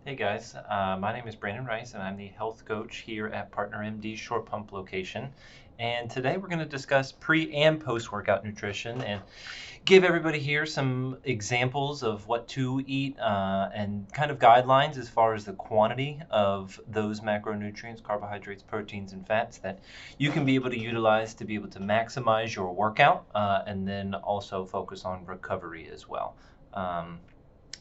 Hey guys, my name is Brandon Rice and I'm the health coach here at Partner MD's Short Pump location. And today we're going to discuss pre and post workout nutrition and give everybody here some examples of what to eat and kind of guidelines as far as the quantity of those macronutrients, carbohydrates, proteins, and fats that you can be able to utilize to be able to maximize your workout and then also focus on recovery as well.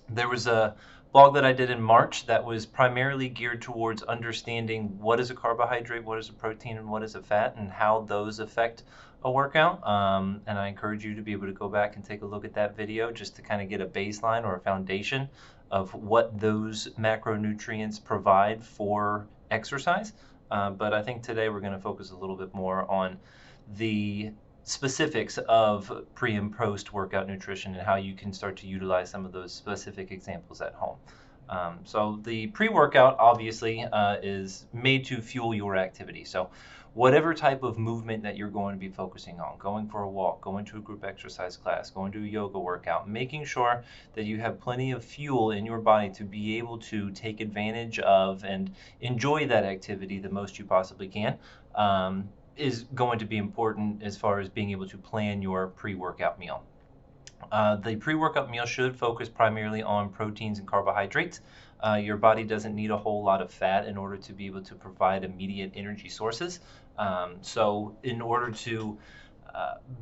There was a blog that I did in March that was primarily geared towards understanding what is a carbohydrate, what is a protein, and what is a fat, and how those affect a workout. And I encourage you to be able to go back and take a look at that video just to kind of get a baseline or a foundation of what those macronutrients provide for exercise. But I think today we're going to focus a little bit more on the specifics of pre and post workout nutrition and how you can start to utilize some of those specific examples at home. So the pre-workout obviously is made to fuel your activity. So whatever type of movement that you're going to be focusing on, going for a walk, going to a group exercise class, going to a yoga workout, making sure that you have plenty of fuel in your body to be able to take advantage of and enjoy that activity the most you possibly can. Is going to be important as far as being able to plan your pre-workout meal. The pre-workout meal should focus primarily on proteins and carbohydrates. Your body doesn't need a whole lot of fat in order to be able to provide immediate energy sources. So in order to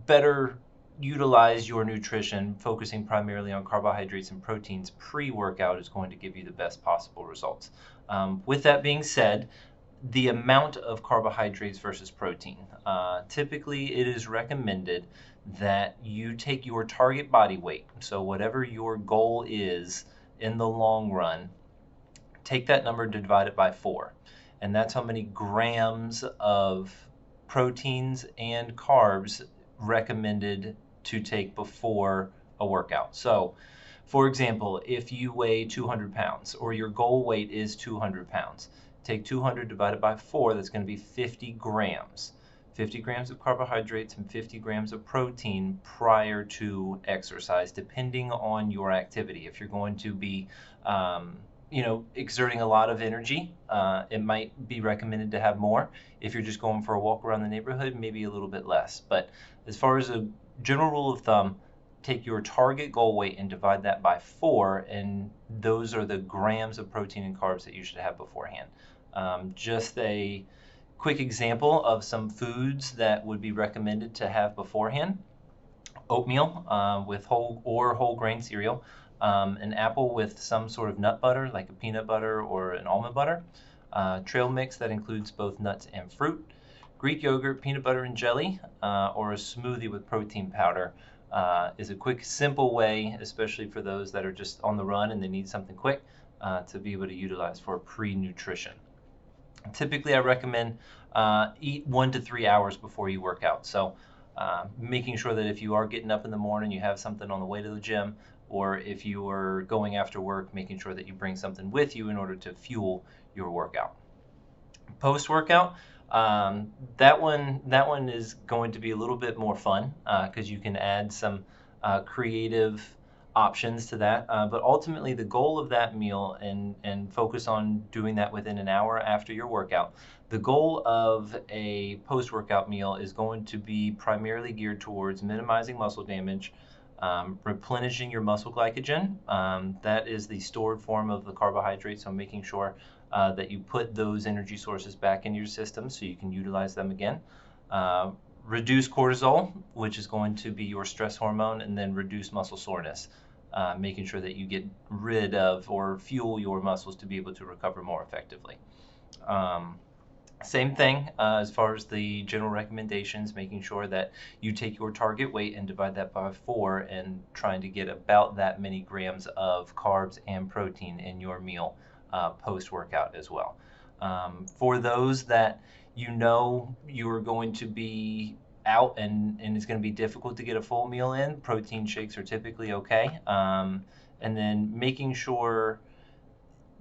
better utilize your nutrition, focusing primarily on carbohydrates and proteins, pre-workout is going to give you the best possible results. With that being said, the amount of carbohydrates versus protein. Typically, it is recommended that you take your target body weight, so whatever your goal is in the long run, take that number and divide it by 4. And that's how many grams of proteins and carbs recommended to take before a workout. So, for example, if you weigh 200 pounds or your goal weight is 200 pounds, take 200 divided by 4, that's going to be 50 grams. 50 grams of carbohydrates and 50 grams of protein prior to exercise, depending on your activity. If you're going to be, exerting a lot of energy, it might be recommended to have more. If you're just going for a walk around the neighborhood, maybe a little bit less. But as far as a general rule of thumb, take your target goal weight and divide that by 4, and those are the grams of protein and carbs that you should have beforehand. Just a quick example of some foods that would be recommended to have beforehand: oatmeal with whole grain cereal, an apple with some sort of nut butter like a peanut butter or an almond butter, trail mix that includes both nuts and fruit, Greek yogurt, peanut butter and jelly, or a smoothie with protein powder. Is a quick, simple way, especially for those that are just on the run and they need something quick to be able to utilize for pre-nutrition. Typically, I recommend eat 1 to 3 hours before you work out. So making sure that if you are getting up in the morning, you have something on the way to the gym, or if you are going after work, making sure that you bring something with you in order to fuel your workout. Post-workout, that one is going to be a little bit more fun because you can add some creative options to that. But ultimately, the goal of that meal, and focus on doing that within an hour after your workout. The goal of a post-workout meal is going to be primarily geared towards minimizing muscle damage, replenishing your muscle glycogen. That is the stored form of the carbohydrate, so making sure that you put those energy sources back in your system so you can utilize them again. Reduce cortisol, which is going to be your stress hormone, and then reduce muscle soreness, making sure that you get rid of or fuel your muscles to be able to recover more effectively. Same thing as far as the general recommendations, making sure that you take your target weight and divide that by 4 and trying to get about that many grams of carbs and protein in your meal post-workout as well. For those that you're going to be out and it's going to be difficult to get a full meal in, protein shakes are typically okay. And then making sure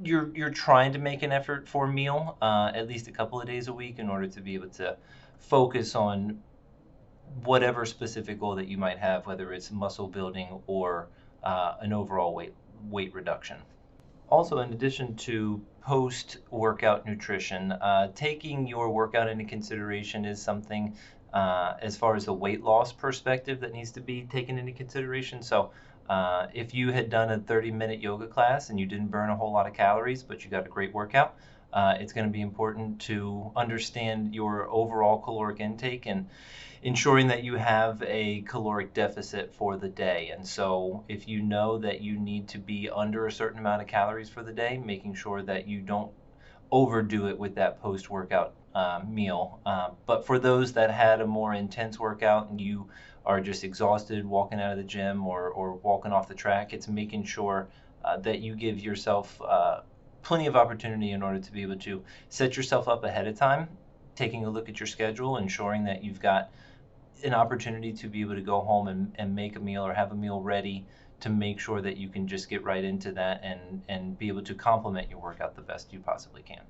you're trying to make an effort for a meal at least a couple of days a week in order to be able to focus on whatever specific goal that you might have, whether it's muscle building or an overall weight reduction. Also, in addition to post-workout nutrition, taking your workout into consideration is something as far as the weight loss perspective that needs to be taken into consideration. So if you had done a 30-minute yoga class and you didn't burn a whole lot of calories, but you got a great workout, it's going to be important to understand your overall caloric intake and ensuring that you have a caloric deficit for the day. And so if you know that you need to be under a certain amount of calories for the day, making sure that you don't overdo it with that post-workout meal. But for those that had a more intense workout and you are just exhausted walking out of the gym or walking off the track, it's making sure that you give yourself plenty of opportunity in order to be able to set yourself up ahead of time, taking a look at your schedule, ensuring that you've got an opportunity to be able to go home and make a meal or have a meal ready to make sure that you can just get right into that and be able to complement your workout the best you possibly can.